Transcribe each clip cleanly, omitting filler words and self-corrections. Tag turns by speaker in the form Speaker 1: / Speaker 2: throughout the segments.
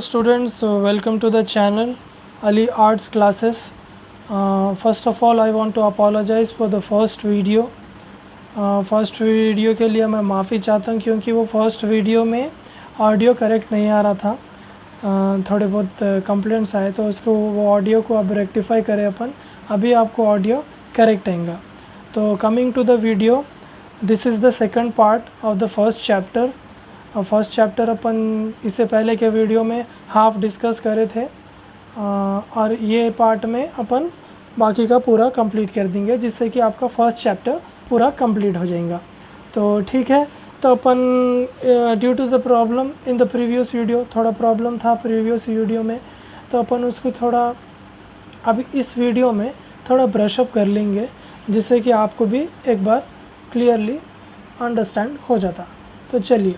Speaker 1: Students, welcome to the channel Ali Arts Classes. First of all, I want to apologize for the first video. First video के लिए मैं माफ़ी चाहता हूँ क्योंकि वो फर्स्ट वीडियो में ऑडियो करेक्ट नहीं आ रहा था। थोड़े बहुत कंप्लेंट्स आए तो उसको वो ऑडियो को अब रेक्टिफाई करें अपन। अभी आपको ऑडियो करेक्ट आएगा। तो coming to the video, this is the second part of the first chapter. First chapter अपन इससे पहले के वीडियो में हाफ डिस्कस करे थे और ये पार्ट में अपन बाकी का पूरा कंप्लीट कर देंगे जिससे कि आपका फर्स्ट चैप्टर पूरा कंप्लीट हो जाएगा। तो ठीक है, तो अपन due to the problem in the previous video, थोड़ा प्रॉब्लम था प्रीवियस वीडियो में, तो अपन उसको थोड़ा अभी इस वीडियो में थोड़ा ब्रशअप कर लेंगे जिससे कि आपको भी एक बार क्लियरली अंडरस्टैंड हो जाता। तो चलिए,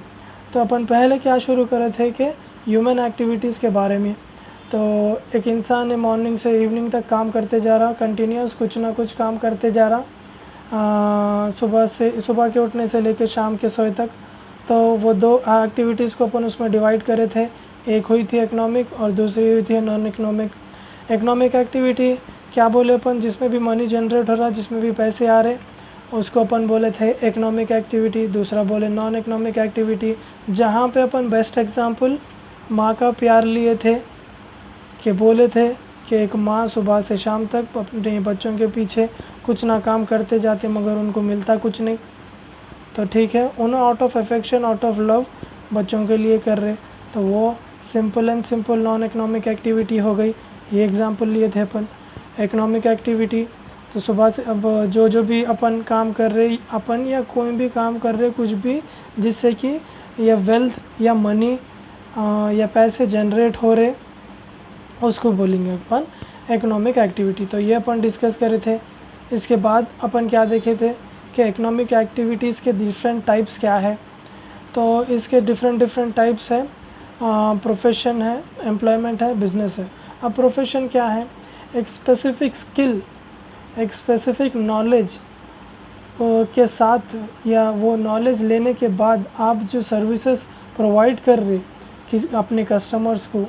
Speaker 1: तो अपन पहले क्या शुरू करे थे कि ह्यूमन एक्टिविटीज़ के बारे में। तो एक इंसान मॉर्निंग से इवनिंग तक काम करते जा रहा, कंटिन्यूस कुछ ना कुछ काम करते जा रहा, सुबह के उठने से लेकर शाम के सोए तक। तो वो दो एक्टिविटीज़ को अपन उसमें डिवाइड करे थे। एक हुई थी इकोनॉमिक और दूसरी हुई थी नॉन इकोनॉमिक। इकोनॉमिक एक्टिविटी क्या बोले अपन, जिसमें भी मनी जनरेट हो रहा, जिसमें भी पैसे आ रहे, उसको अपन बोले थे इकोनॉमिक एक्टिविटी। दूसरा बोले नॉन इकोनॉमिक एक्टिविटी, जहाँ पे अपन बेस्ट एग्जांपल माँ का प्यार लिए थे कि बोले थे कि एक माँ सुबह से शाम तक अपने बच्चों के पीछे कुछ ना काम करते जाते मगर उनको मिलता कुछ नहीं। तो ठीक है, उन्हें out of affection, out of love बच्चों के लिए कर रहे, तो वो simple and simple non economic activity हो गई। ये एग्जांपल लिए थे अपन। इकोनॉमिक एक्टिविटी तो सुबह से अब जो भी अपन काम कर रहे, अपन या कोई भी काम कर रहे कुछ भी जिससे कि या वेल्थ या मनी या पैसे जनरेट हो रहे, उसको बोलेंगे अपन इकोनॉमिक एक्टिविटी। तो ये अपन डिस्कस करे थे। इसके बाद अपन क्या देखे थे कि इकोनॉमिक एक्टिविटीज़ के डिफरेंट टाइप्स क्या है। तो इसके डिफरेंट टाइप्स है। प्रोफेशन है, एम्प्लॉयमेंट है, बिजनेस है। अब प्रोफेशन क्या है? एक स्पेसिफिक स्किल, एक स्पेसिफिक नॉलेज के साथ या वो नॉलेज लेने के बाद आप जो सर्विसेज प्रोवाइड कर रहे कि अपने कस्टमर्स को,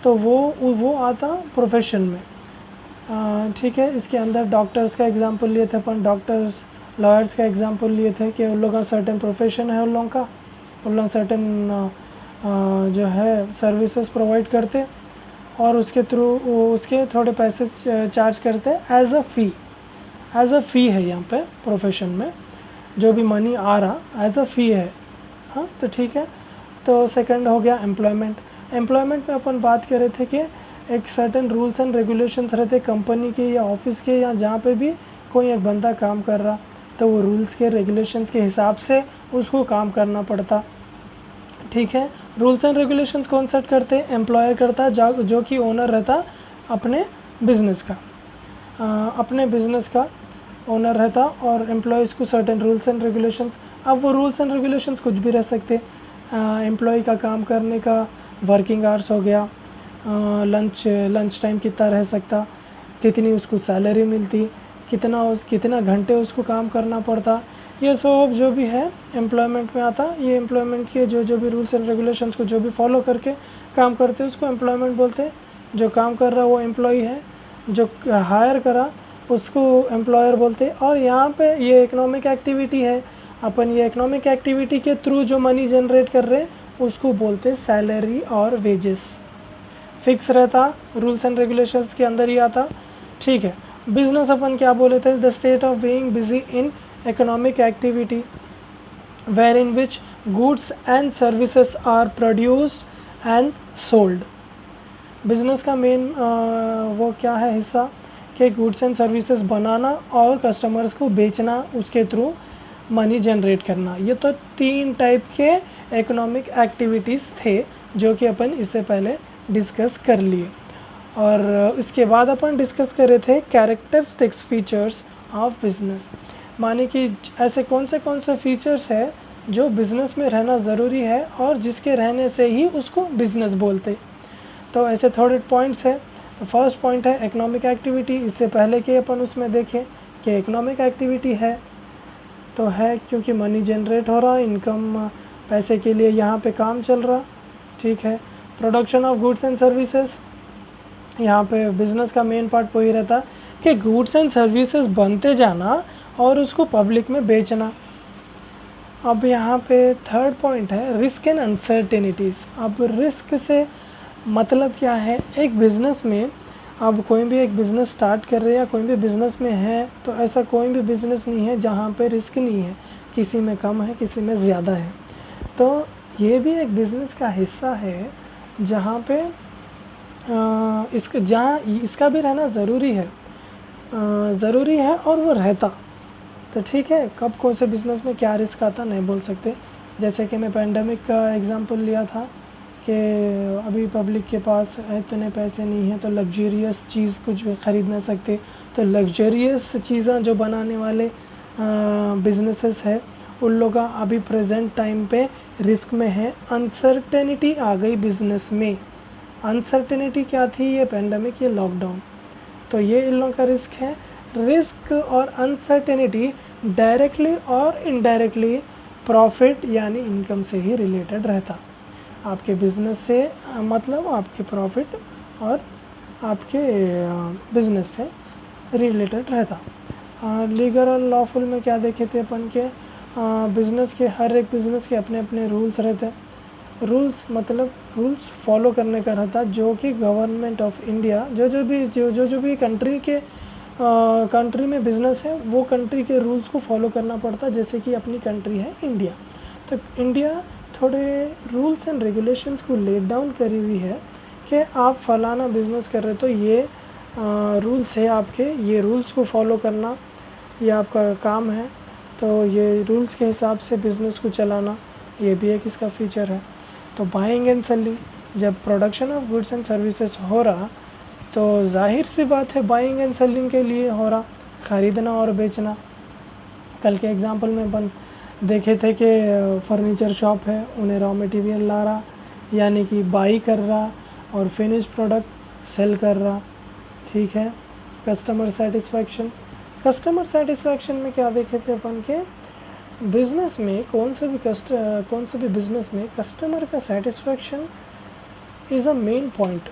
Speaker 1: तो वो आता प्रोफेशन में। ठीक है, इसके अंदर डॉक्टर्स का एग्जांपल लिए थे अपन, डॉक्टर्स, लॉयर्स का एग्जांपल लिए थे कि उन लोगों का सर्टेन प्रोफेशन है, उन लोग सर्टेन जो है सर्विसेज प्रोवाइड करते और उसके थ्रू उसके थोड़े पैसे चार्ज करते एज अ फ़ी है यहाँ पे प्रोफेशन में। जो भी मनी आ रहा एज अ फ़ी है। हाँ, तो ठीक है। तो सेकंड हो गया एम्प्लॉयमेंट। एम्प्लॉयमेंट में अपन बात कर रहे थे कि एक सर्टेन रूल्स एंड रेगुलेशंस रहते कंपनी के या ऑफिस के या जहाँ पे भी कोई एक बंदा काम कर रहा, तो वो रूल्स के रेगुलेशंस के हिसाब से उसको काम करना पड़ता। ठीक है, रूल्स एंड रेगुलेशंस कौन सेट करते? एम्प्लॉयर करता, जो कि ओनर रहता अपने बिजनेस का, अपने बिजनेस का ओनर रहता और एम्प्लॉयज़ को सर्टेन रूल्स एंड रेगुलेशंस। अब वो रूल्स एंड रेगुलेशंस कुछ भी रह सकते। एम्प्लॉय का काम करने का वर्किंग आवर्स हो गया, लंच टाइम कितना रह सकता, कितनी उसको सैलरी मिलती, कितना घंटे उसको काम करना पड़ता, ये सब जो भी है एम्प्लॉयमेंट में आता। ये एम्प्लॉयमेंट के जो भी रूल्स एंड रेगुलेशंस को जो भी फॉलो करके काम करते हैं उसको एम्प्लॉयमेंट बोलते हैं। जो काम कर रहा वो एम्प्लॉई है, जो हायर करा उसको एम्प्लॉयर बोलते हैं। और यहाँ पे ये इकोनॉमिक एक्टिविटी है, अपन ये इकोनॉमिक एक्टिविटी के थ्रू जो मनी जनरेट कर रहे हैं उसको बोलते हैं सैलरी और वेजेस। फिक्स रहता, रूल्स एंड रेगुलेशंस के अंदर ही आता। ठीक है, बिजनेस अपन क्या बोले थे? The state of being busy in economic activity where in which goods and services are produced and sold. Business का मेन वो क्या है हिस्सा कि गुड्स एंड सर्विसेज बनाना और कस्टमर्स को बेचना, उसके थ्रू मनी जनरेट करना। ये तो 3 टाइप के इकोनॉमिक एक्टिविटीज़ थे जो कि अपन इससे पहले डिस्कस कर लिए। और इसके बाद अपन डिस्कस कर रहे थे कैरेक्टरिस्टिक्स फीचर्स ऑफ बिजनेस, माने कि ऐसे कौन से फीचर्स है जो बिज़नेस में रहना ज़रूरी है और जिसके रहने से ही उसको बिज़नेस बोलते। तो ऐसे थोड़े पॉइंट्स है। तो फर्स्ट पॉइंट है इकोनॉमिक एक्टिविटी। इससे पहले कि अपन उसमें देखें कि इकोनॉमिक एक्टिविटी है तो है क्योंकि मनी जनरेट हो रहा, इनकम पैसे के लिए यहाँ पे काम चल रहा। ठीक है, production of goods and services, यहाँ पे बिज़नेस का मेन पार्ट वही रहता कि गुड्स एंड सर्विसेज बनते जाना और उसको पब्लिक में बेचना। अब यहाँ पे थर्ड पॉइंट है रिस्क एंड अनसर्टेनिटीज़। अब रिस्क से मतलब क्या है, एक बिज़नेस में अब कोई भी एक बिज़नेस स्टार्ट कर रहे हैं या कोई भी बिज़नेस में है तो ऐसा कोई भी बिज़नेस नहीं है जहाँ पे रिस्क नहीं है, किसी में कम है किसी में ज़्यादा है। तो ये भी एक बिज़नेस का हिस्सा है जहाँ पे जहाँ इसका भी रहना ज़रूरी है और वो रहता। तो ठीक है, कब कौन से बिज़नेस में क्या रिस्क आता नहीं बोल सकते। जैसे कि मैं पेंडेमिक का एग्जांपल लिया था कि अभी पब्लिक के पास इतने पैसे नहीं हैं तो लग्जरियस चीज़ कुछ भी ख़रीद ना सकते। तो लग्जरियस चीज़ें जो बनाने वाले बिजनेसेस है उन लोग का अभी प्रेजेंट टाइम पे रिस्क में है। अनसर्टेनिटी आ गई बिज़नेस में। अनसर्टेनिटी क्या थी, ये पेंडेमिक, ये लॉकडाउन, तो ये इन लोगों का रिस्क है। रिस्क और अनसर्टेनिटी डायरेक्टली और इनडायरेक्टली प्रॉफिट यानी इनकम से ही रिलेटेड रहता। आपके बिज़नेस से मतलब आपके प्रॉफिट और आपके बिज़नेस से रिलेटेड रहता। लीगल और लॉफुल में क्या देखे थे अपन के, बिज़नेस के हर एक बिज़नेस के अपने अपने रूल्स रहते हैं। रूल्स मतलब रूल्स फॉलो करने का रहता, जो कि गवर्नमेंट ऑफ इंडिया जो भी कंट्री में बिज़नेस है वो कंट्री के रूल्स को फॉलो करना पड़ता। जैसे कि अपनी कंट्री है इंडिया, तो इंडिया थोड़े रूल्स एंड रेगुलेशंस को लेट डाउन करी हुई है कि आप फलाना बिज़नेस कर रहे हो तो ये रूल्स है आपके, ये रूल्स को फॉलो करना ये आपका काम है। तो ये रूल्स के हिसाब से बिज़नेस को चलाना ये भी एक इसका फीचर है। तो बाइंग एंड सेलिंग, जब production of goods and services हो रहा तो जाहिर सी बात है बाइंग एंड सेलिंग के लिए हो रहा, ख़रीदना और बेचना। कल के एग्जांपल में अपन देखे थे कि फर्नीचर शॉप है, उन्हें रॉ मटेरियल ला रहा यानी कि बाई कर रहा और फिनिश प्रोडक्ट सेल कर रहा। ठीक है, कस्टमर सेटिस्फैक्शन में क्या देखे थे अपन के, बिज़नेस में कौन से भी बिज़नेस में कस्टमर का satisfaction is a main point.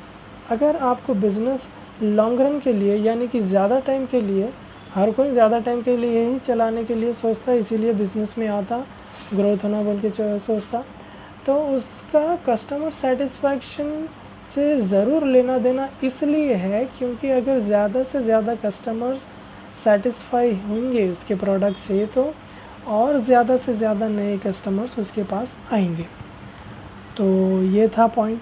Speaker 1: अगर आपको बिज़नेस लॉन्ग रन के लिए यानी कि ज़्यादा टाइम के लिए, हर कोई ज़्यादा टाइम के लिए ही चलाने के लिए सोचता है, इसीलिए बिज़नेस में आता, ग्रोथ होना बोल के सोचता, तो उसका कस्टमर सेटिस्फैक्शन से ज़रूर लेना देना इसलिए है क्योंकि अगर ज़्यादा से ज़्यादा कस्टमर्स सेटिस्फाई होंगे उसके प्रोडक्ट से तो और ज़्यादा से ज़्यादा नए कस्टमर्स उसके पास आएंगे। तो ये था पॉइंट।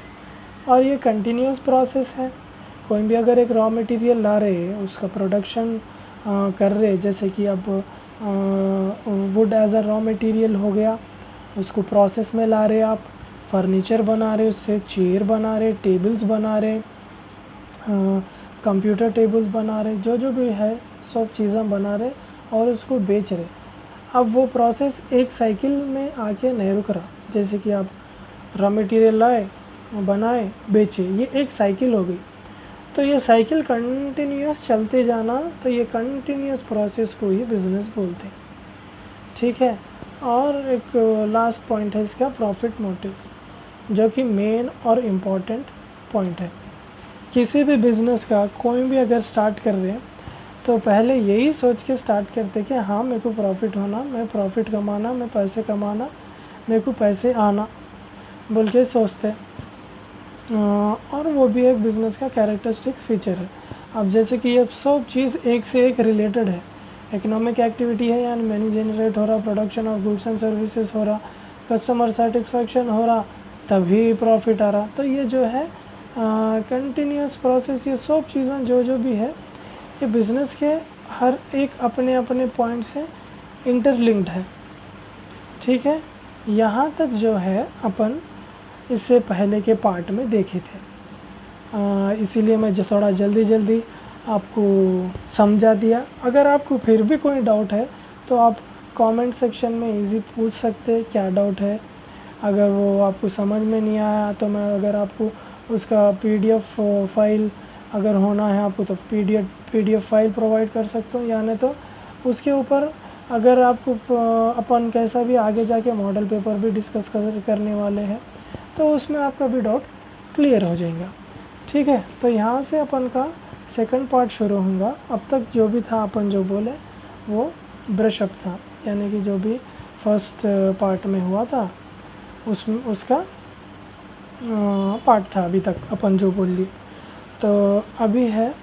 Speaker 1: और ये कंटिन्यूस प्रोसेस है। कोई भी अगर एक रॉ मटेरियल ला रहे हैं, उसका प्रोडक्शन कर रहे, जैसे कि अब wood as a raw material हो गया, उसको प्रोसेस में ला रहे आप, फर्नीचर बना रहे, उससे चेयर बना रहे, टेबल्स बना रहे, कंप्यूटर टेबल्स बना रहे, जो भी है सब चीज़ें बना रहे और उसको बेच रहे। अब वो प्रोसेस एक साइकिल में आके नहीं रुक रहा। जैसे कि आप रॉ मटेरियल लाए, बनाए, बेचे, ये एक साइकिल हो गई। तो ये साइकिल कंटिन्यूस चलते जाना, तो ये कंटिन्यूस प्रोसेस को ही बिज़नेस बोलते हैं। ठीक है, और एक लास्ट पॉइंट है इसका प्रॉफिट मोटिव, जो कि मेन और इम्पॉर्टेंट पॉइंट है। किसी भी बिज़नेस का कोई भी अगर स्टार्ट कर रहे हैं तो पहले यही सोच के स्टार्ट करते कि हाँ मेरे को प्रॉफिट होना, मैं प्रॉफिट कमाना, मैं पैसे कमाना, मेरे को पैसे आना बोल के सोचते। और वो भी एक बिज़नेस का कैरेक्टरिस्टिक फीचर है। अब जैसे कि ये सब चीज़ एक से एक रिलेटेड है। इकोनॉमिक एक्टिविटी है यानी मनी जनरेट हो रहा, production of goods and services हो रहा, कस्टमर सेटिस्फैक्शन हो रहा, तभी प्रॉफिट आ रहा। तो ये जो है कंटिन्यूस प्रोसेस, ये सब चीज़ें जो भी है ये बिज़नेस के हर एक अपने अपने पॉइंट से इंटरलिंक्ड है। ठीक है, यहाँ तक जो है अपन इससे पहले के पार्ट में देखे थे, इसीलिए मैं थोड़ा जल्दी आपको समझा दिया। अगर आपको फिर भी कोई डाउट है तो आप कमेंट सेक्शन में इजी पूछ सकते हैं क्या डाउट है। अगर वो आपको समझ में नहीं आया तो मैं अगर आपको उसका PDF फाइल अगर होना है आपको तो PDF फाइल प्रोवाइड कर सकता हूँ, या नहीं तो उसके ऊपर अगर आपको अपन कैसा भी आगे जाके मॉडल पेपर भी डिस्कस करने वाले हैं तो उसमें आपका भी डाउट क्लियर हो जाएगा। ठीक है, तो यहाँ से अपन का सेकंड पार्ट शुरू होगा। अब तक जो भी था अपन जो बोले वो ब्रशअप था, यानी कि जो भी फर्स्ट पार्ट में हुआ था उसका पार्ट था अभी तक अपन जो बोल लिए। तो अभी है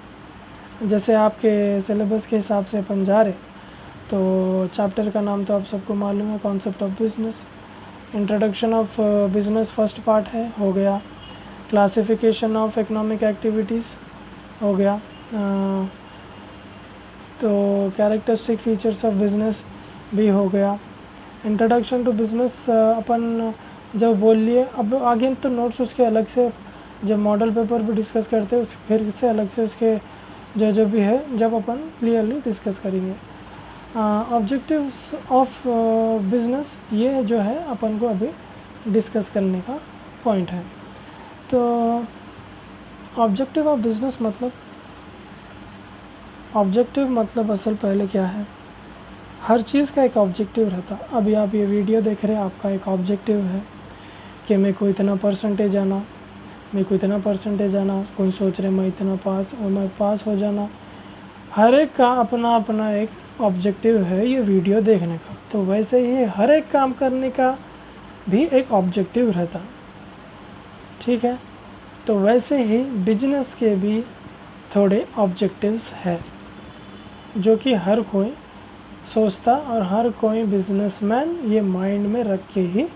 Speaker 1: जैसे आपके सिलेबस के हिसाब से अपन जा रहे, तो चैप्टर का नाम तो आप सबको मालूम है, concept of business. Introduction of business first part है, हो गया। क्लासिफिकेशन ऑफ इकोनॉमिक एक्टिविटीज़ हो गया। तो कैरेक्टरिस्टिक फीचर्स ऑफ बिजनेस भी हो गया। इंट्रोडक्शन टू बिजनेस अपन जब बोल लिए, अब आगे तो नोट्स उसके अलग से जब मॉडल पेपर भी डिस्कस करते हैं उस फिर से अलग से उसके जो भी है जब अपन क्लियरली डिस्कस करेंगे। ऑब्जेक्टिव्स ऑफ बिजनेस ये जो है अपन को अभी डिस्कस करने का पॉइंट है। तो ऑब्जेक्टिव ऑफ बिजनेस मतलब असल पहले क्या है, हर चीज़ का एक ऑब्जेक्टिव रहता। अभी आप ये वीडियो देख रहे हैं, आपका एक ऑब्जेक्टिव है कि मेरे को इतना परसेंटेज आना, कोई सोच रहे मैं इतना पास और मैं पास हो जाना। हर एक का अपना अपना एक ऑब्जेक्टिव है ये वीडियो देखने का। तो वैसे ही हर एक काम करने का भी एक ऑब्जेक्टिव रहता। ठीक है, तो वैसे ही बिजनेस के भी थोड़े ऑब्जेक्टिव्स है जो कि हर कोई सोचता और हर कोई बिजनेसमैन ये माइंड में रख के ही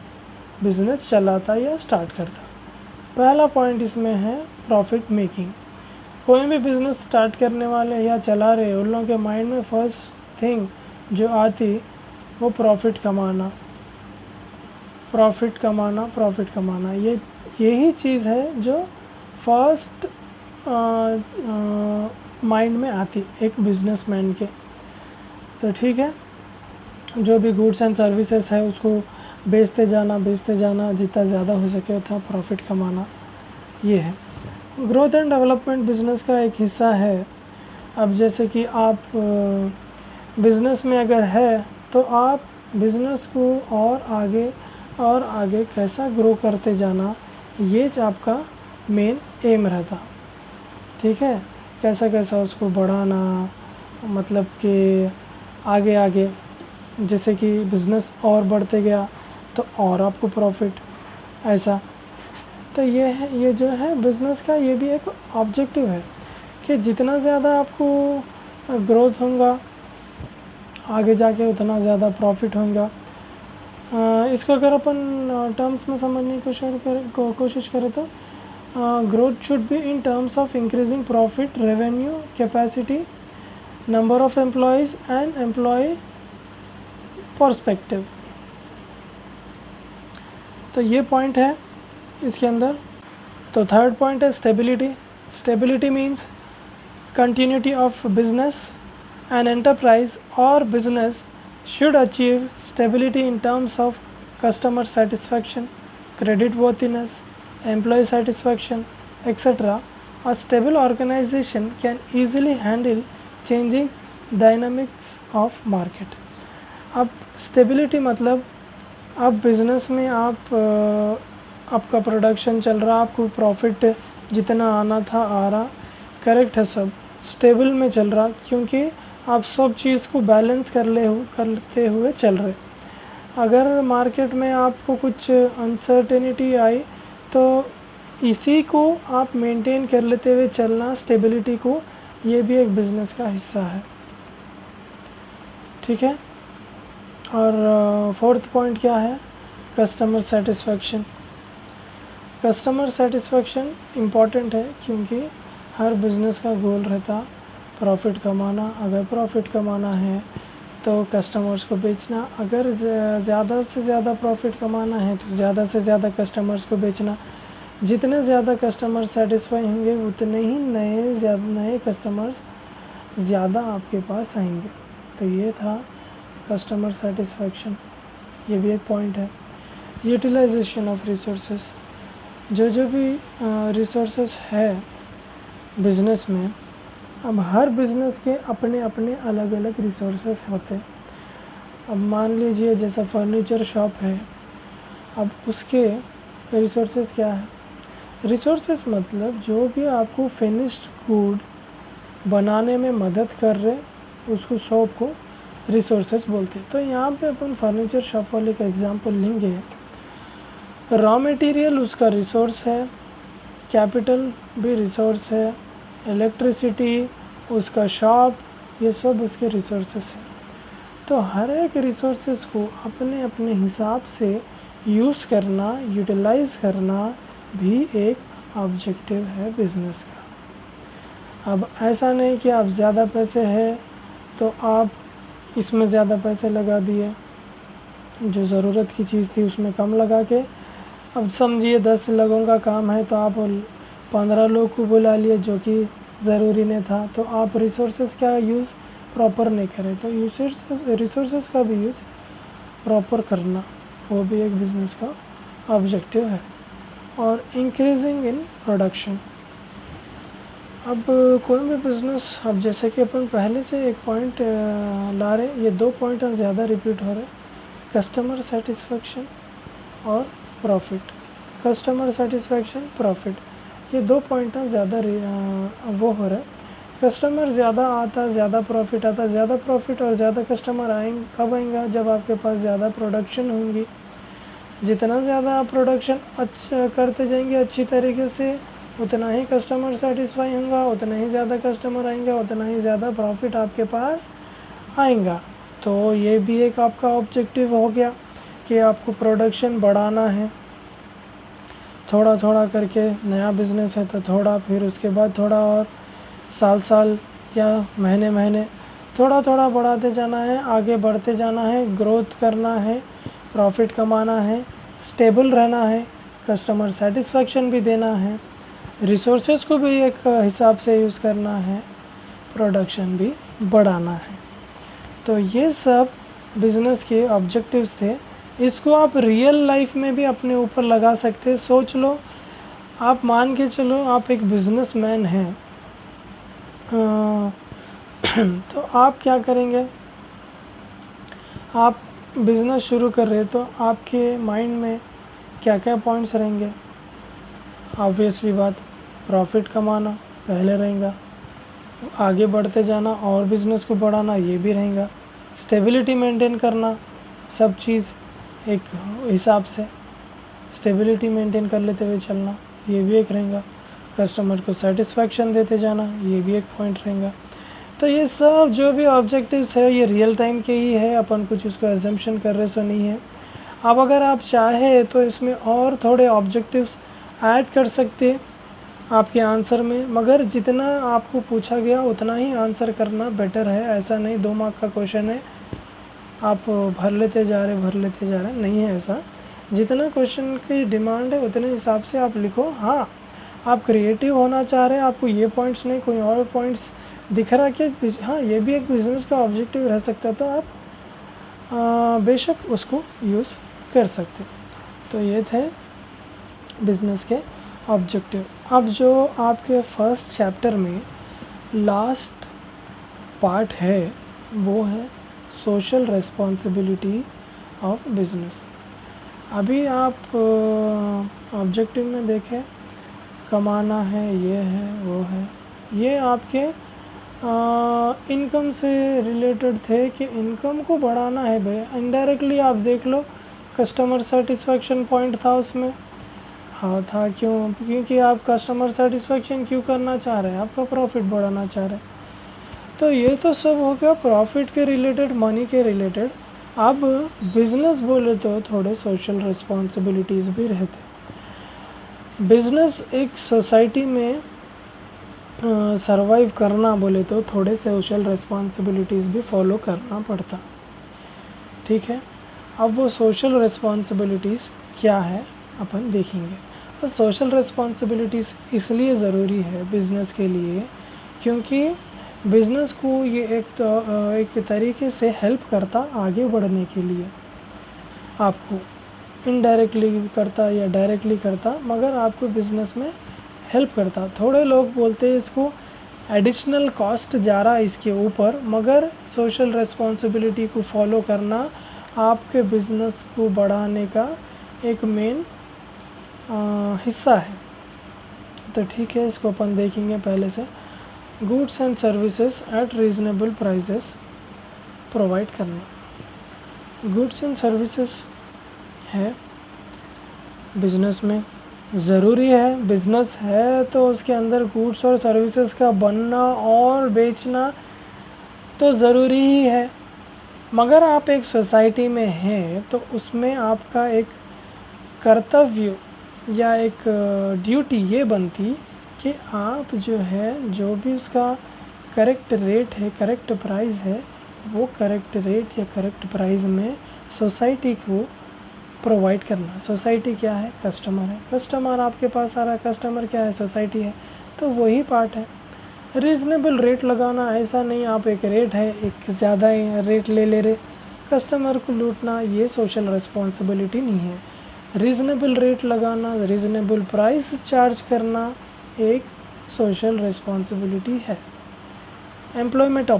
Speaker 1: बिजनेस चलाता या स्टार्ट करता। पहला पॉइंट इसमें है प्रॉफिट मेकिंग। कोई भी बिजनेस स्टार्ट करने वाले या चला रहे उन लोगों के माइंड में फर्स्ट थिंग जो आती वो प्रॉफिट कमाना। यही चीज़ है जो फर्स्ट माइंड में आती एक बिजनेसमैन के। तो ठीक है, जो भी गुड्स एंड सर्विसेज है उसको बेचते जाना जितना ज़्यादा हो सके उतना प्रॉफिट कमाना, ये है। ग्रोथ एंड डेवलपमेंट बिजनेस का एक हिस्सा है। अब जैसे कि आप बिज़नेस में अगर है तो आप बिज़नेस को और आगे कैसा ग्रो करते जाना, ये आपका मेन एम रहता। ठीक है, कैसा उसको बढ़ाना, मतलब कि आगे जैसे कि बिज़नेस और बढ़ते गया तो और आपको प्रॉफिट, ऐसा। तो ये जो है बिज़नेस का ये भी एक ऑब्जेक्टिव है कि जितना ज़्यादा आपको ग्रोथ होगा आगे जाके उतना ज़्यादा प्रॉफिट होगा। इसको अगर अपन टर्म्स में समझने की कोशिश करें तो growth should be in terms of increasing profit, revenue, capacity, number of employees and employ perspective. तो ये पॉइंट है इसके अंदर। तो थर्ड पॉइंट है stability means continuity of business. An enterprise और business should achieve stability in terms of customer satisfaction, credit worthiness, employee satisfaction, etc. A stable organization can easily handle changing dynamics of market. अब stability मतलब अब business में आपका production चल रहा, आपको profit जितना आना था आ रहा, करेक्ट है, सब स्टेबल में चल रहा, क्योंकि आप सब चीज़ को बैलेंस करते हुए चल रहे। अगर मार्केट में आपको कुछ अनसर्टेनिटी आई तो इसी को आप मेंटेन कर लेते हुए चलना, स्टेबिलिटी को, ये भी एक बिज़नेस का हिस्सा है। ठीक है, और फोर्थ पॉइंट क्या है, कस्टमर सेटिस्फैक्शन इम्पॉर्टेंट है क्योंकि हर बिज़नेस का गोल रहता प्रॉफिट कमाना। अगर प्रॉफिट कमाना है तो कस्टमर्स को बेचना, अगर ज़्यादा से ज़्यादा प्रॉफिट कमाना है तो ज़्यादा से ज़्यादा कस्टमर्स को बेचना। जितने ज़्यादा कस्टमर सेटिस्फाई होंगे उतने ही नए कस्टमर्स ज़्यादा आपके पास आएंगे। तो ये था कस्टमर सेटिस्फैक्शन, ये भी एक पॉइंट है। यूटिलाइजेशन ऑफ रिसोर्सेस, जो भी रिसोर्सेस है बिज़नेस में, अब हर बिज़नेस के अपने अलग अलग रिसोर्सेस होते। अब मान लीजिए जैसा फर्नीचर शॉप है, अब उसके रिसोर्सेस क्या है, रिसोर्सेस मतलब जो भी आपको फिनिश्ड गुड बनाने में मदद कर रहे, उसको शॉप को रिसोर्सेस बोलते हैं। तो यहाँ पे अपन फर्नीचर शॉप वाले का एग्जांपल लेंगे। रॉ मटेरियल उसका रिसोर्स है, कैपिटल भी रिसोर्स है, इलेक्ट्रिसिटी उसका शॉप, ये सब उसके रिसोर्सेस हैं। तो हर एक रिसोर्सेस को अपने अपने हिसाब से यूज़ करना, यूटिलाइज़ करना भी एक ऑब्जेक्टिव है बिज़नेस का। अब ऐसा नहीं कि आप ज़्यादा पैसे हैं तो आप इसमें ज़्यादा पैसे लगा दिए, जो ज़रूरत की चीज़ थी उसमें कम लगा के, अब समझिए 10 लोगों का काम है तो आप 15 लोग को बुला लिए जो कि ज़रूरी नहीं था, तो आप रिसोर्सेज का यूज़ प्रॉपर नहीं करें। तो रिसोर्सेज का भी यूज़ प्रॉपर करना, वो भी एक बिज़नेस का ऑब्जेक्टिव है। और इंक्रीजिंग इन प्रोडक्शन। अब कोई भी बिज़नेस, अब जैसे कि अपन पहले से एक पॉइंट ला रहे, ये 2 पॉइंट ज़्यादा रिपीट हो रहे, कस्टमर सेटिस्फेक्शन और प्रॉफिट। कस्टमर सेटिस्फेक्शन, प्रॉफिट, ये 2 पॉइंट ज़्यादा वो हो रहा है। कस्टमर ज़्यादा आता, ज़्यादा प्रॉफिट आता, ज़्यादा प्रॉफिट और ज़्यादा कस्टमर आएंगे कब आएंगे? जब आपके पास ज़्यादा प्रोडक्शन होंगी। जितना ज़्यादा आप प्रोडक्शन अच्छा करते जाएंगे अच्छी तरीके से, उतना ही कस्टमर सेटिस्फाई होगा, उतना ही ज़्यादा कस्टमर आएंगे, उतना ही ज़्यादा प्रॉफिट आपके पास आएगा। तो ये भी एक आपका ऑब्जेक्टिव हो गया कि आपको प्रोडक्शन बढ़ाना है। थोड़ा थोड़ा करके नया बिज़नेस है तो थोड़ा, फिर उसके बाद थोड़ा, और साल या महीने थोड़ा थोड़ा बढ़ाते जाना है, आगे बढ़ते जाना है, ग्रोथ करना है, प्रॉफिट कमाना है, स्टेबल रहना है, कस्टमर सेटिस्फेक्शन भी देना है, रिसोर्सेज को भी एक हिसाब से यूज़ करना है, प्रोडक्शन भी बढ़ाना है। तो ये सब बिज़नेस के ऑब्जेक्टिव्स थे। इसको आप रियल लाइफ में भी अपने ऊपर लगा सकते हैं। सोच लो, आप मान के चलो आप एक बिज़नेसमैन हैं, तो आप क्या करेंगे? आप बिज़नेस शुरू कर रहे तो आपके माइंड में क्या क्या पॉइंट्स रहेंगे? ऑब्वियसली बात, प्रॉफिट कमाना पहले रहेगा, आगे बढ़ते जाना और बिज़नेस को बढ़ाना ये भी रहेगा, स्टेबिलिटी मेंटेन करना, सब चीज़ एक हिसाब से स्टेबिलिटी मेंटेन कर लेते हुए चलना, ये भी एक रहेगा, कस्टमर को सेटिस्फेक्शन देते जाना, ये भी एक पॉइंट रहेगा। तो ये सब जो भी ऑब्जेक्टिव्स है ये रियल टाइम के ही है, अपन कुछ उसको एजम्पशन कर रहे सो नहीं है। अब अगर आप चाहे तो इसमें और थोड़े ऑब्जेक्टिव्स ऐड कर सकते आपके आंसर में, मगर जितना आपको पूछा गया उतना ही आंसर करना बेटर है। ऐसा नहीं 2 मार्क का क्वेश्चन है आप भर लेते जा रहे, नहीं है ऐसा। जितना क्वेश्चन की डिमांड है उतने हिसाब से आप लिखो। हाँ, आप क्रिएटिव होना चाह रहे हैं, आपको ये पॉइंट्स नहीं कोई और पॉइंट्स दिख रहा कि हाँ ये भी एक बिज़नेस का ऑब्जेक्टिव रह सकता है, तो आप बेशक उसको यूज़ कर सकते। तो ये थे बिज़नेस के ऑब्जेक्टिव। अब जो आपके फर्स्ट चैप्टर में लास्ट पार्ट है वो है सोशल रिस्पॉन्सिबिलिटी ऑफ बिज़नेस। अभी आप ऑब्जेक्टिव में देखें, कमाना है, ये है, वो है, ये आपके इनकम से रिलेटेड थे कि इनकम को बढ़ाना है भाई। इनडायरेक्टली आप देख लो, कस्टमर सेटिस्फेक्शन पॉइंट था उसमें। हाँ था, क्यों? क्योंकि आप कस्टमर सेटिस्फेक्शन क्यों करना चाह रहे हैं? आपका प्रॉफिट बढ़ाना चाह रहे हैं। तो ये तो सब हो गया प्रॉफिट के रिलेटेड, मनी के रिलेटेड। अब बिज़नेस बोले तो थोड़े सोशल रिस्पॉन्सिबिलिटीज़ भी रहते। बिज़नेस एक सोसाइटी में सरवाइव करना बोले तो थोड़े सोशल रिस्पॉन्सिबिलिटीज़ भी फॉलो करना पड़ता, ठीक है। अब वो सोशल रिस्पॉन्सिबिलिटीज़ क्या है अपन देखेंगे। और सोशल रिस्पॉन्सिबिलिटीज़ इसलिए ज़रूरी है बिज़नेस के लिए क्योंकि बिज़नेस को ये एक तरीके से हेल्प करता आगे बढ़ने के लिए। आपको इनडायरेक्टली करता या डायरेक्टली करता, मगर आपको बिज़नेस में हेल्प करता। थोड़े लोग बोलते हैं इसको एडिशनल कॉस्ट जा रहा है इसके ऊपर, मगर सोशल रिस्पॉन्सिबिलिटी को फॉलो करना आपके बिज़नेस को बढ़ाने का एक मेन हिस्सा है। तो ठीक है, इसको अपन देखेंगे पहले से। Goods and services at reasonable prices provide करना। गुड्स एंड सर्विसेज है बिज़नेस में ज़रूरी है। बिज़नेस है तो उसके अंदर गुड्स और सर्विसेज का बनना और बेचना तो ज़रूरी ही है। मगर आप एक सोसाइटी में हैं तो उसमें आपका एक कर्तव्य या एक ड्यूटी ये बनती कि आप जो है, जो भी उसका करेक्ट रेट है, करेक्ट प्राइस है, वो करेक्ट रेट या करेक्ट प्राइस में सोसाइटी को प्रोवाइड करना। सोसाइटी क्या है? कस्टमर है। कस्टमर आपके पास आ रहा है, कस्टमर क्या है? सोसाइटी है। तो वही पार्ट है। रीज़नेबल रेट लगाना, ऐसा नहीं आप एक रेट है, एक ज़्यादा रेट ले रहे, कस्टमर को लूटना, ये सोशल रिस्पॉन्सिबिलिटी नहीं है। रीज़नेबल रेट लगाना, रीज़नेबल प्राइस चार्ज करना एक सोशल रिस्पॉन्सिबिलिटी है। एम्प्लॉयमेंट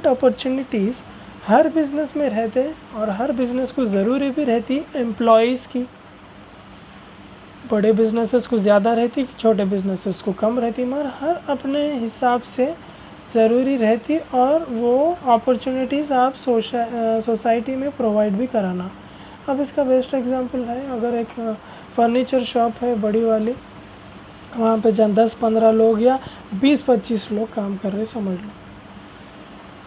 Speaker 1: अपॉर्चुनिटीज़ हर बिज़नेस में रहते हैं और हर बिज़नेस को ज़रूरी भी रहती एम्प्लॉयज़ की। बड़े बिज़नेसेस को ज़्यादा रहती, छोटे बिज़नेसेस को कम रहती, मगर हर अपने हिसाब से ज़रूरी रहती और वो अपॉर्चुनिटीज़ आप सोसाइटी में प्रोवाइड भी कराना। अब इसका बेस्ट एग्जांपल है, अगर एक फर्नीचर शॉप है बड़ी वाली, वहाँ पे 10-15 लोग या 20-25 लोग काम कर रहे, समझ लो।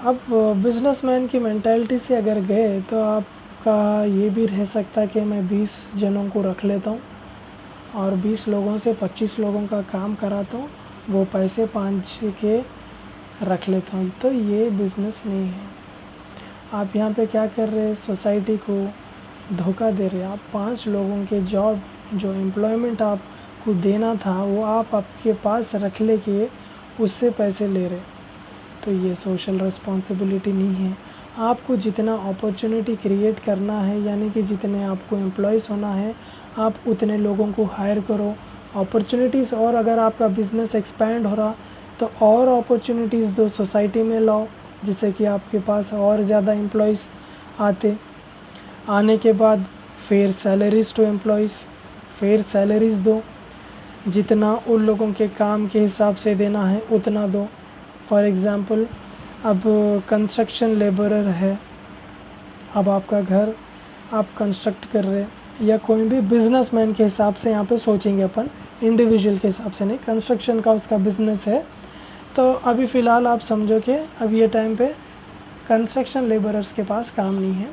Speaker 1: अब बिजनेसमैन की मेंटालिटी से अगर गए तो आपका ये भी रह सकता है कि मैं 20 जनों को रख लेता हूँ और 20 लोगों से 25 लोगों का काम कराता हूँ, वो पैसे 5 के रख लेता हूँ। तो ये बिज़नेस नहीं है। आप यहाँ पे क्या कर रहे हैं? सोसाइटी को धोखा दे रहे हैं। आप 5 लोगों के जॉब, जो एम्प्लॉयमेंट आपको देना था, वो आप आपके पास रख लेके उससे पैसे ले रहे। तो ये सोशल रिस्पॉन्सिबिलिटी नहीं है। आपको जितना अपॉर्चुनिटी क्रिएट करना है, यानी कि जितने आपको एम्प्लॉयज़ होना है, आप उतने लोगों को हायर करो, अपॉर्चुनिटीज़। और अगर आपका बिज़नेस एक्सपैंड हो रहा तो और अपॉर्चुनिटीज़ दो, सोसाइटी में लाओ, जिससे कि आपके पास और ज़्यादा एम्प्लॉयज़ आने के बाद fair salaries to employees, fair salaries दो, जितना उन लोगों के काम के हिसाब से देना है उतना दो। फॉर एग्ज़ाम्पल, अब कंस्ट्रक्शन लेबरर है, अब आपका घर आप कंस्ट्रक्ट कर रहे, या कोई भी बिजनेसमैन के हिसाब से यहाँ पे सोचेंगे अपन, इंडिविजुअल के हिसाब से नहीं, कंस्ट्रक्शन का उसका बिज़नेस है। तो अभी फ़िलहाल आप समझो कि अब ये टाइम पे कंस्ट्रक्शन लेबरर्स के पास काम नहीं है,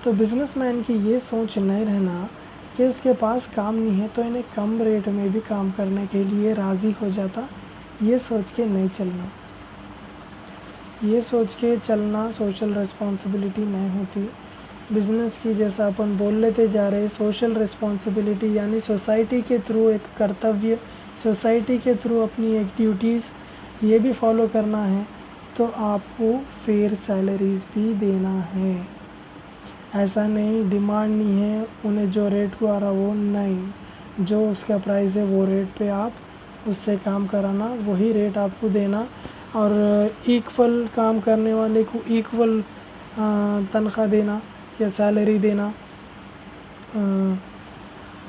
Speaker 1: तो बिजनेसमैन की ये सोच नहीं रहना कि इसके पास काम नहीं है तो इन्हें कम रेट में भी काम करने के लिए राज़ी हो जाता। ये सोच के नहीं चलना, ये सोच के चलना सोशल रिस्पॉन्सिबिलिटी नहीं होती बिज़नेस की। जैसा अपन बोल लेते जा रहे, सोशल रिस्पॉन्सिबिलिटी यानी सोसाइटी के थ्रू एक कर्तव्य, सोसाइटी के थ्रू अपनी एक ड्यूटीज़ ये भी फॉलो करना है, तो आपको फेयर सैलरीज़ भी देना है। ऐसा नहीं डिमांड नहीं है उन्हें जो रेट को आ रहा वो नहीं, जो उसका प्राइस है वो रेट पे आप उससे काम कराना, वही रेट आपको देना, और इक्वल काम करने वाले को इक्वल तनख्वाह देना या सैलरी देना।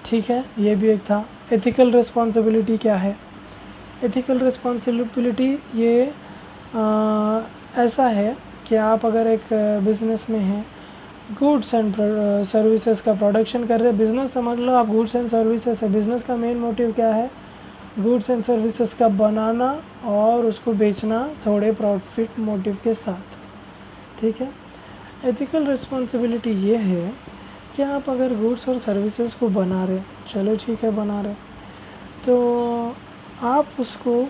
Speaker 1: ठीक है, ये भी एक था। एथिकल रिस्पॉन्सिबिलिटी क्या है? एथिकल रिस्पॉन्सिबिलिटी ये ऐसा है कि आप अगर एक बिज़नेस में हैं, गुड्स एंड सर्विसेज का प्रोडक्शन कर रहे हैं, बिज़नेस समझ लो आप, गुड्स एंड सर्विसेज है। बिज़नेस का मेन मोटिव क्या है? गुड्स एंड सर्विसेज का बनाना और उसको बेचना थोड़े प्रॉफिट मोटिव के साथ। ठीक है, एथिकल रिस्पॉन्सिबिलिटी ये है कि आप अगर गुड्स और सर्विसेज को बना रहे, चलो ठीक है बना रहे, तो आप उसको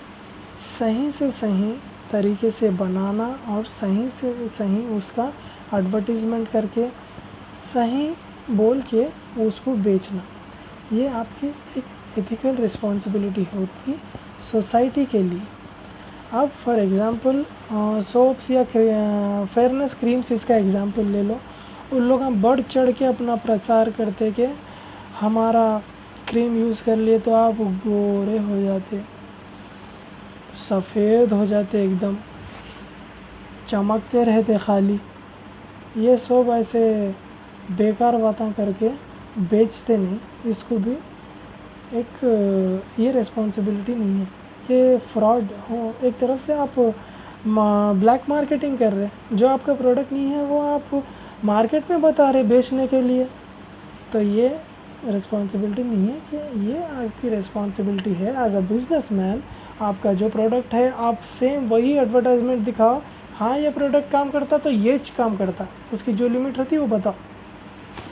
Speaker 1: सही से सही तरीके से बनाना और सही से सही उसका एडवर्टीज़मेंट करके सही बोल के उसको बेचना, ये आपकी एक एथिकल रिस्पॉन्सिबिलिटी होती सोसाइटी के लिए। अब फॉर एग्ज़ाम्पल सोप्स या फेयरनेस क्रीम्स, इसका एग्ज़ाम्पल ले लो। उन लोग बढ़ चढ़ के अपना प्रचार करते कि हमारा क्रीम यूज़ कर लिए तो आप गोरे हो जाते, सफ़ेद हो जाते, एकदम चमकते रहते खाली। ये सब ऐसे बेकार बातें करके बेचते नहीं, इसको भी एक ये रिस्पॉन्सिबिलिटी नहीं है, ये फ्रॉड हो। एक तरफ से आप ब्लैक मार्केटिंग कर रहे हैं, जो आपका प्रोडक्ट नहीं है वो आप मार्केट में बता रहे बेचने के लिए, तो ये रिस्पॉन्सिबिलिटी नहीं है कि ये आपकी रिस्पॉन्सिबिलिटी है एज अ बिजनेसमैन। आपका जो प्रोडक्ट है आप सेम वही एडवर्टाइजमेंट दिखाओ, हाँ ये प्रोडक्ट काम करता तो ये काम करता, उसकी जो लिमिट होती है वो बताओ,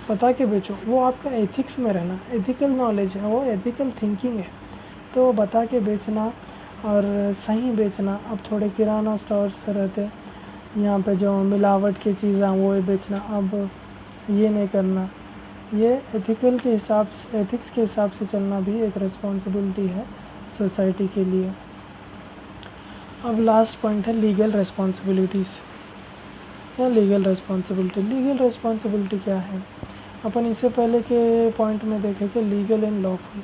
Speaker 1: बता के बेचो। वो आपका एथिक्स में रहना, एथिकल नॉलेज है, वो एथिकल थिंकिंग है, तो बता के बेचना और सही बेचना। अब थोड़े किराना स्टोर्स रहते यहाँ पे जो मिलावट की चीज़ें वो बेचना, अब ये नहीं करना। ये एथिकल के हिसाब से, एथिक्स के हिसाब से चलना भी एक रिस्पॉन्सिबिलिटी है सोसाइटी के लिए। अब लास्ट पॉइंट है लीगल रिस्पॉन्सिबिलिटीज़ या लीगल रिस्पॉन्सिबिलिटी। लीगल रिस्पॉन्सिबिलिटी क्या है? अपन इससे पहले के पॉइंट में देखे कि लीगल एंड लॉफुल,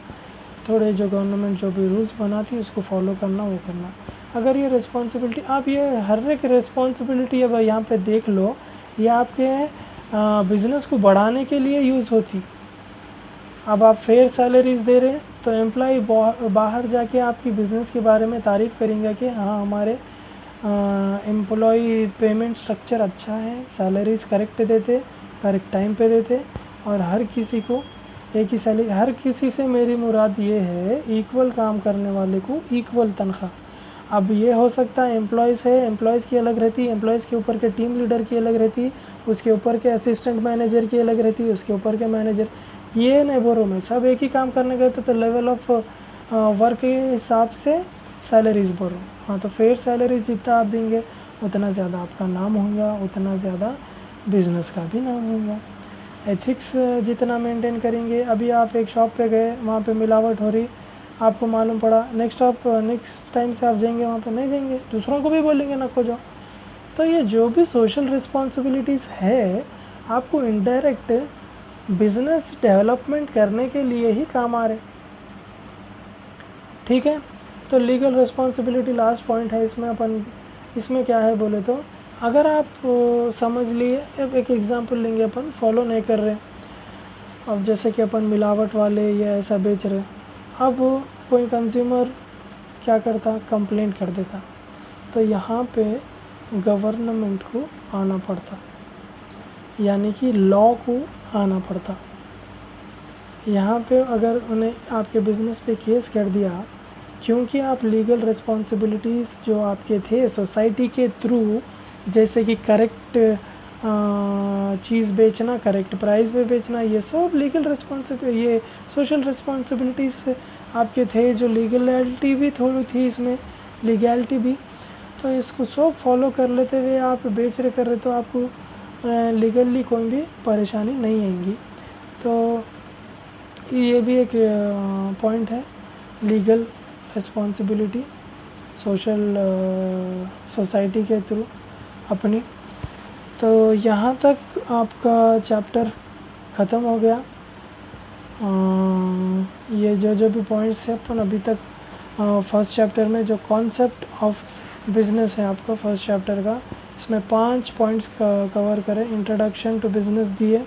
Speaker 1: थोड़े जो गवर्नमेंट जो भी रूल्स बनाती है उसको फॉलो करना, वो करना। अगर ये रिस्पॉन्सिबिलिटी, आप ये हर एक रिस्पॉन्सिबिलिटी अब यहाँ पे देख लो, ये आपके बिज़नेस को बढ़ाने के लिए यूज़ होती। अब आप फेयर सैलरीज दे रहे हैं तो एम्प्लॉय बाहर जाके आपकी बिज़नेस के बारे में तारीफ़ करेंगे कि हाँ हमारे एम्प्लॉय पेमेंट स्ट्रक्चर अच्छा है, सैलरीज करेक्ट देते, करेक्ट टाइम पे देते, और हर किसी को एक ही सैलरी। हर किसी से मेरी मुराद ये है इक्वल काम करने वाले को इक्वल तनख्वाह। अब ये हो सकता है एम्प्लॉयज़ है, एम्प्लॉयज़ की अलग रहती है, एम्प्लॉयज़ के ऊपर के टीम लीडर की अलग रहती है, उसके ऊपर के असिस्टेंट मैनेजर की अलग रहती है, उसके ऊपर के मैनेजर, ये नहीं बोल रहा हूँ मैं, सब एक ही काम करने गए तो लेवल ऑफ वर्क के हिसाब से सैलरीज बोल रहा हूँ। हाँ, तो फेयर सैलरी जितना आप देंगे उतना ज़्यादा आपका नाम होगा, उतना ज़्यादा बिज़नेस का भी नाम होगा। एथिक्स जितना मेंटेन करेंगे, अभी आप एक शॉप पे गए, वहाँ पे मिलावट हो रही, आपको मालूम पड़ा, नेक्स्ट टाइम से आप जाएंगे वहाँ पे नहीं जाएंगे, दूसरों को भी बोलेंगे ना खोजो। तो ये जो भी सोशल रिस्पॉन्सिबिलिटीज़ है आपको इनडायरेक्ट बिजनेस डेवलपमेंट करने के लिए ही काम आ रहे। ठीक है, तो लीगल रिस्पॉन्सिबिलिटी लास्ट पॉइंट है इसमें। अपन इसमें क्या है बोले तो, अगर आप समझ लिए, अब एक एग्जांपल लेंगे, अपन फॉलो नहीं कर रहे, अब जैसे कि अपन मिलावट वाले या ऐसा बेच रहे, अब कोई कंज्यूमर क्या करता, कंप्लेंट कर देता, तो यहाँ पे गवर्नमेंट को आना पड़ता, यानी कि लॉ को आना पड़ता। यहाँ पे अगर उन्हें आपके बिज़नेस पे केस कर दिया, क्योंकि आप लीगल रिस्पॉन्सिबिलिटीज़ जो आपके थे सोसाइटी के थ्रू, जैसे कि करेक्ट चीज़ बेचना, करेक्ट प्राइस पे बेचना, ये सब लीगल रिस्पॉन्सिबिलिटी, ये सोशल रिस्पॉन्सिबिलिटीज़ आपके थे, जो लीगलिटी भी थोड़ी थी इसमें, लीगैलिटी भी, तो इसको सब फॉलो कर लेते हुए आप बेच रहे कर रहे, तो आपको लीगली कोई भी परेशानी नहीं आएंगी। तो ये भी एक पॉइंट है, लीगल रिस्पॉन्सिबिलिटी सोसाइटी के थ्रू अपनी। तो यहाँ तक आपका चैप्टर ख़त्म हो गया। ये जो भी पॉइंट्स हैं अपन अभी तक फर्स्ट चैप्टर में जो कॉन्सेप्ट ऑफ बिज़नेस है आपका फर्स्ट चैप्टर का, इसमें 5 पॉइंट्स कवर करें। इंट्रोडक्शन टू बिज़नेस दिए,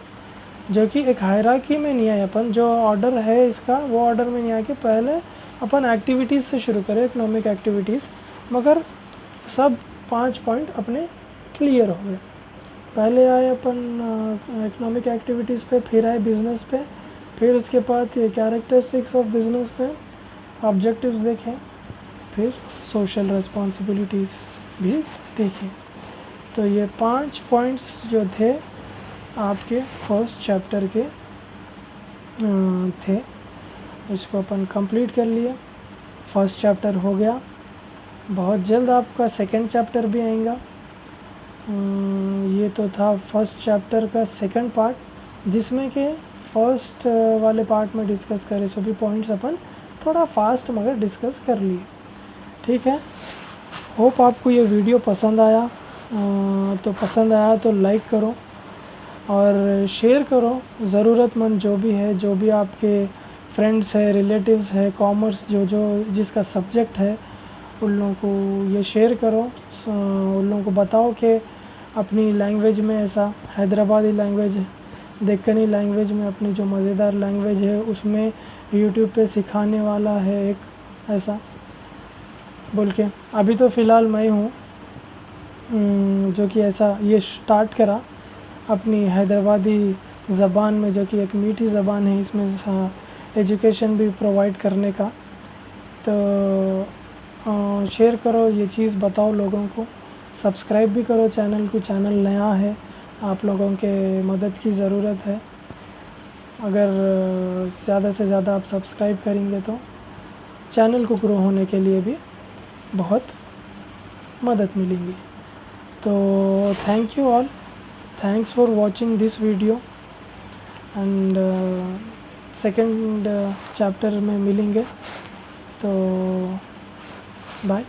Speaker 1: जो कि एक हायरार्की में नहीं आए, अपन जो ऑर्डर है इसका वो ऑर्डर में नहीं आके पहले अपन एक्टिविटीज़ से शुरू करें, इकोनॉमिक एक्टिविटीज़, मगर सब 5 पॉइंट अपने क्लियर हो गए। पहले आए अपन इकोनॉमिक एक्टिविटीज़ पे, फिर आए बिज़नेस पे, फिर उसके बाद कैरेक्टरिस्टिक्स ऑफ बिज़नेस पे, ऑब्जेक्टिव्स देखें, फिर सोशल रिस्पॉन्सिबिलिटीज़ भी देखें। तो ये 5 पॉइंट्स जो थे आपके फर्स्ट चैप्टर के थे, इसको अपन कंप्लीट कर लिए। फर्स्ट चैप्टर हो गया, बहुत जल्द आपका सेकंड चैप्टर भी आएगा। ये तो था फर्स्ट चैप्टर का सेकंड पार्ट, जिसमें कि फर्स्ट वाले पार्ट में डिस्कस करे सभी पॉइंट्स अपन थोड़ा फास्ट मगर डिस्कस कर लिए। ठीक है, होप आपको ये वीडियो पसंद आया। तो पसंद आया तो लाइक करो और शेयर करो, ज़रूरतमंद जो भी है, जो भी आपके फ्रेंड्स है, रिलेटिव्स है, कॉमर्स जो जिसका सब्जेक्ट है, उन लोगों को ये शेयर करो। उन लोगों को बताओ कि अपनी लैंग्वेज में, ऐसा हैदराबादी लैंग्वेज, दक्कनी लैंग्वेज में, अपनी जो मज़ेदार लैंग्वेज है उसमें यूट्यूब पे सिखाने वाला है एक ऐसा बोल के। अभी तो फ़िलहाल मैं हूँ जो कि ऐसा ये स्टार्ट करा अपनी हैदराबादी ज़बान में, जो कि एक मीठी ज़बान है, इसमें एजुकेशन भी प्रोवाइड करने का। तो शेयर करो ये चीज़, बताओ लोगों को, सब्सक्राइब भी करो चैनल को। चैनल नया है, आप लोगों के मदद की ज़रूरत है। अगर ज़्यादा से ज़्यादा आप सब्सक्राइब करेंगे तो चैनल को ग्रो होने के लिए भी बहुत मदद मिलेंगी। तो thank you all, thanks for watching this video and second chapter में मिलेंगे। तो बाय।